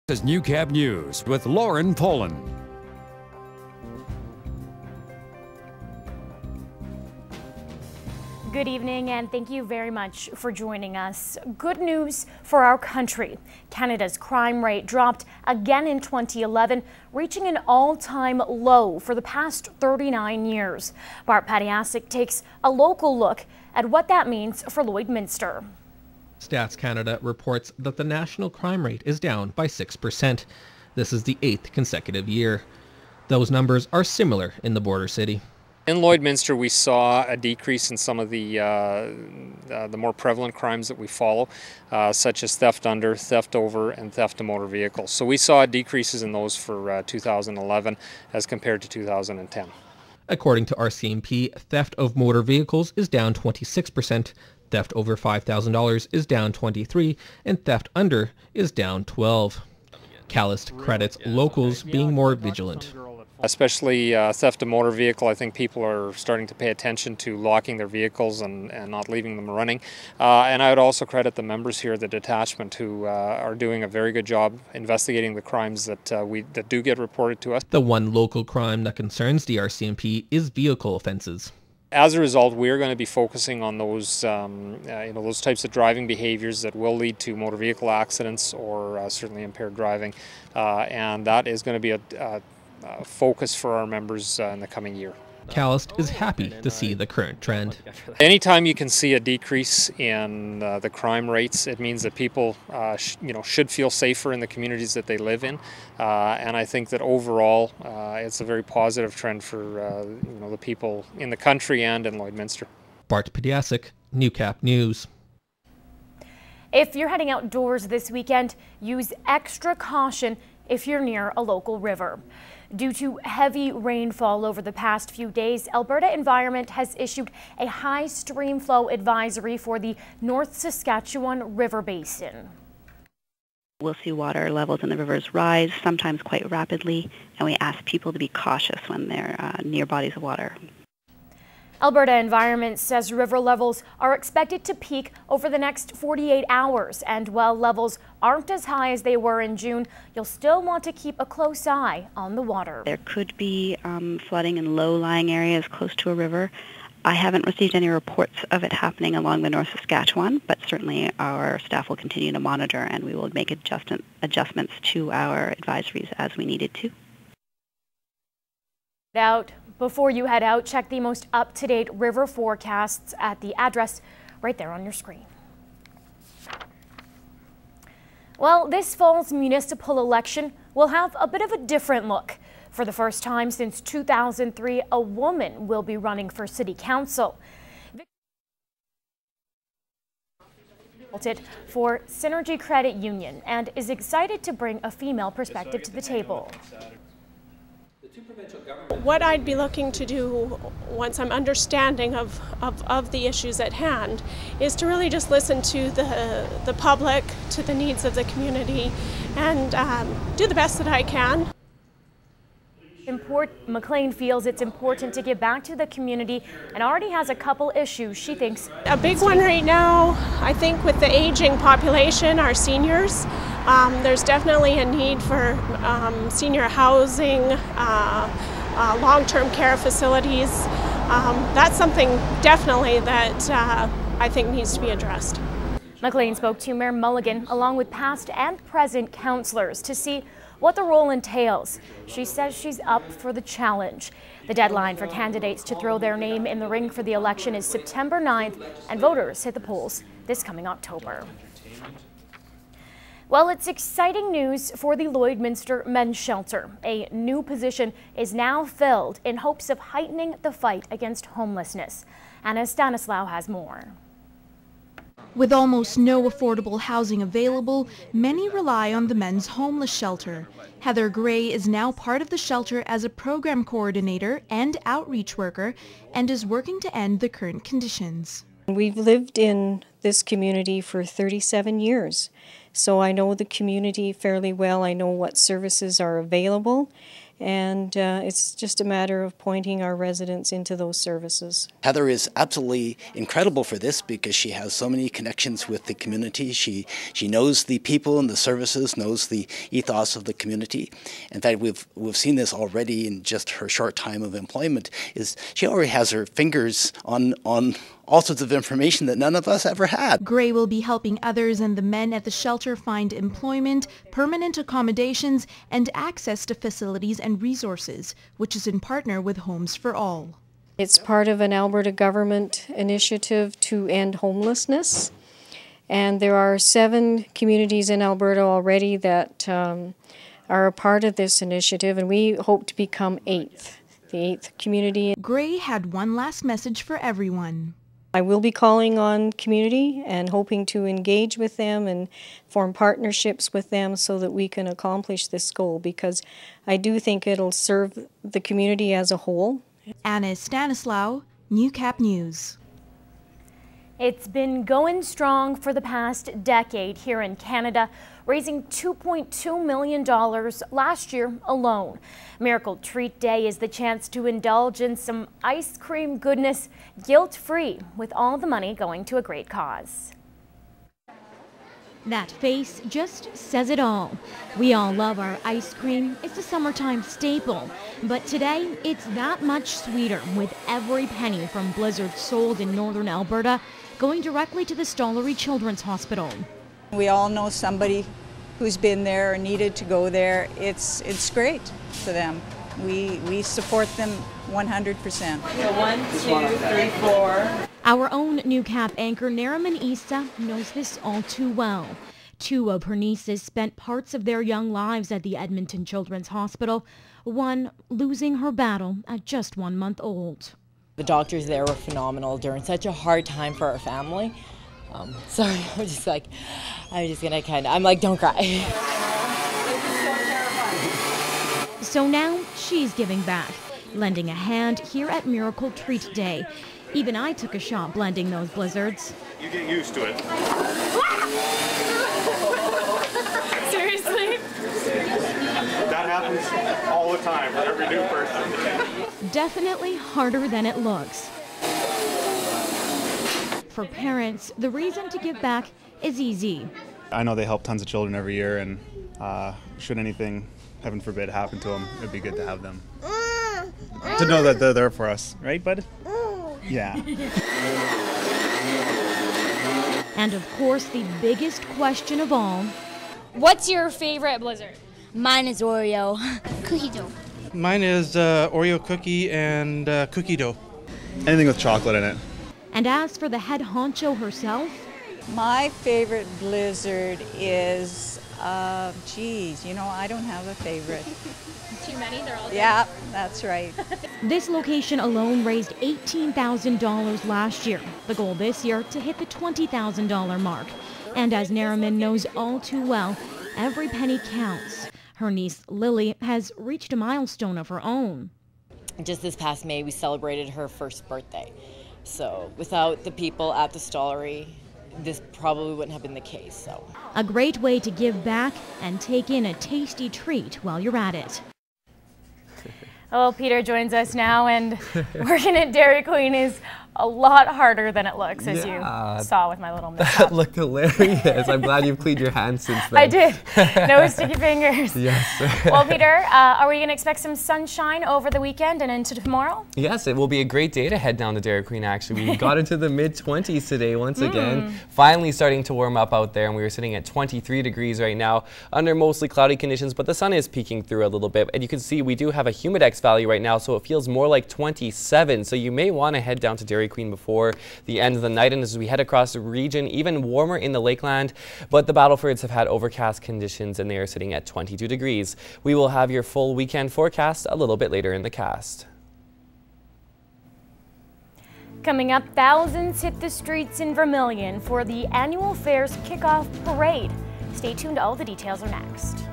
This is Newcap News with Lauren Poland. Good evening, and thank you very much for joining us. Good news for our country. Canada's crime rate dropped again in 2011, reaching an all-time low for the past 39 years. Bart Padiasic takes a local look at what that means for Lloydminster. Stats Canada reports that the national crime rate is down by 6%. This is the 8th consecutive year. Those numbers are similar in the border city. In Lloydminster, we saw a decrease in some of the more prevalent crimes that we follow, such as theft under, theft over, and theft of motor vehicles. So we saw decreases in those for 2011 as compared to 2010. According to RCMP, theft of motor vehicles is down 26%, theft over $5,000 is down 23%, and theft under is down 12%. Callist credits locals being more vigilant. Especially theft of motor vehicle, I think people are starting to pay attention to locking their vehicles and not leaving them running. And I would also credit the members here, the detachment, who are doing a very good job investigating the crimes that that do get reported to us. The one local crime that concerns the RCMP is vehicle offences. As a result, we're going to be focusing on those, those types of driving behaviours that will lead to motor vehicle accidents or certainly impaired driving, and that is going to be a focus for our members in the coming year. Callist is happy to see the current trend. Anytime you can see a decrease in the crime rates, it means that people should feel safer in the communities that they live in, and I think that overall it's a very positive trend for the people in the country and in Lloydminster. Bart Padiasic, Newcap News. If you're heading outdoors this weekend, use extra caution if you're near a local river. Due to heavy rainfall over the past few days, Alberta Environment has issued a high stream flow advisory for the North Saskatchewan River Basin. We'll see water levels in the rivers rise, sometimes quite rapidly, and we ask people to be cautious when they're near bodies of water. Alberta Environment says river levels are expected to peak over the next 48 hours, and while levels aren't as high as they were in June, you'll still want to keep a close eye on the water. There could be flooding in low-lying areas close to a river. I haven't received any reports of it happening along the North Saskatchewan, but certainly our staff will continue to monitor, and we will make adjustments to our advisories as we needed to. Before you head out, check the most up-to-date river forecasts at the address right there on your screen. Well, this fall's municipal election will have a bit of a different look. For the first time since 2003, a woman will be running for city council. For Synergy Credit Union and is excited to bring a female perspective to the table. What I'd be looking to do once I'm understanding of the issues at hand is to really just listen to the public, to the needs of the community, and do the best that I can. MacLean feels it's important to give back to the community and already has a couple issues she thinks. A big one right now, I think, with the aging population, our seniors, there's definitely a need for senior housing, long-term care facilities. That's something definitely that I think needs to be addressed. MacLean spoke to Mayor Mulligan along with past and present councillors to see what the role entails. She says she's up for the challenge. The deadline for candidates to throw their name in the ring for the election is September 9th, and voters hit the polls this coming October. Well, it's exciting news for the Lloydminster Men's Shelter. A new position is now filled in hopes of heightening the fight against homelessness. Anna Stanislaw has more. With almost no affordable housing available, many rely on the men's homeless shelter. Heather Gray is now part of the shelter as a program coordinator and outreach worker and is working to end the current conditions. We've lived in this community for 37 years, so I know the community fairly well. I know what services are available, and it's just a matter of pointing our residents into those services. Heather is absolutely incredible for this because she has so many connections with the community. She knows the people and the services, knows the ethos of the community. In fact, we've seen this already in just her short time of employment. Is she already has her fingers on all sorts of information that none of us ever had. Gray will be helping others and the men at the shelter find employment, permanent accommodations, and access to facilities and resources, which is in partner with Homes for All. It's part of an Alberta government initiative to end homelessness, and there are 7 communities in Alberta already that are a part of this initiative, and we hope to become the 8th community. Gray had one last message for everyone. I will be calling on community and hoping to engage with them and form partnerships with them so that we can accomplish this goal, because I do think it'll serve the community as a whole. Anna Stanislaw, Newcap News. It's been going strong for the past decade here in Canada, raising $2.2 million last year alone. Miracle Treat Day is the chance to indulge in some ice cream goodness guilt-free, with all the money going to a great cause. That face just says it all. We all love our ice cream. It's a summertime staple. But today, it's that much sweeter, with every penny from Blizzard sold in northern Alberta going directly to the Stollery Children's Hospital. We all know somebody who's been there or needed to go there. It's great for them. We support them 100%. 1, 2, 3, 4. Our own Newcap anchor Nariman Issa knows this all too well. 2 of her nieces spent parts of their young lives at the Edmonton Children's Hospital, one losing her battle at just 1 month old. The doctors there were phenomenal during such a hard time for our family. Sorry, I'm just gonna I'm like, don't cry. So now she's giving back, lending a hand here at Miracle Treat Day. Even I took a shot blending those blizzards. You get used to it. Seriously? That happens all the time for every new person. Definitely harder than it looks. For parents, the reason to give back is easy. I know they help tons of children every year, and should anything, heaven forbid, happen to them, it'd be good to have them. To know that they're there for us, right, bud? Yeah. And of course, the biggest question of all. What's your favorite blizzard? Mine is Oreo. Cookie dough. Mine is Oreo cookie and cookie dough. Anything with chocolate in it. And as for the head honcho herself? My favorite blizzard is, I don't have a favorite. Too many? They're all good. Yeah, that's right. This location alone raised $18,000 last year. The goal this year to hit the $20,000 mark. And as Nariman knows all too well, every penny counts. Her niece Lily has reached a milestone of her own. Just this past May, we celebrated her first birthday. So without the people at the Stollery, this probably wouldn't have been the case. So a great way to give back and take in a tasty treat while you're at it. Well, Peter joins us now, and working at Dairy Queen is a lot harder than it looks, as you saw with my little mishap. That looked hilarious. I'm glad you've cleaned your hands since then. I did. No sticky fingers. Yes. Well, Peter, are we going to expect some sunshine over the weekend and into tomorrow? Yes, it will be a great day to head down to Dairy Queen, actually. We got into the mid-20s today once again. Finally starting to warm up out there, and we were sitting at 23 degrees right now under mostly cloudy conditions, but the sun is peeking through a little bit. And you can see we do have a humidex value right now, so it feels more like 27. So you may want to head down to Dairy Queen before the end of the night, and as we head across the region, even warmer in the Lakeland, but the Battlefords have had overcast conditions and they are sitting at 22 degrees. We will have your full weekend forecast a little bit later in the cast. Coming up, thousands hit the streets in Vermilion for the annual fair's kickoff parade. Stay tuned, all the details are next.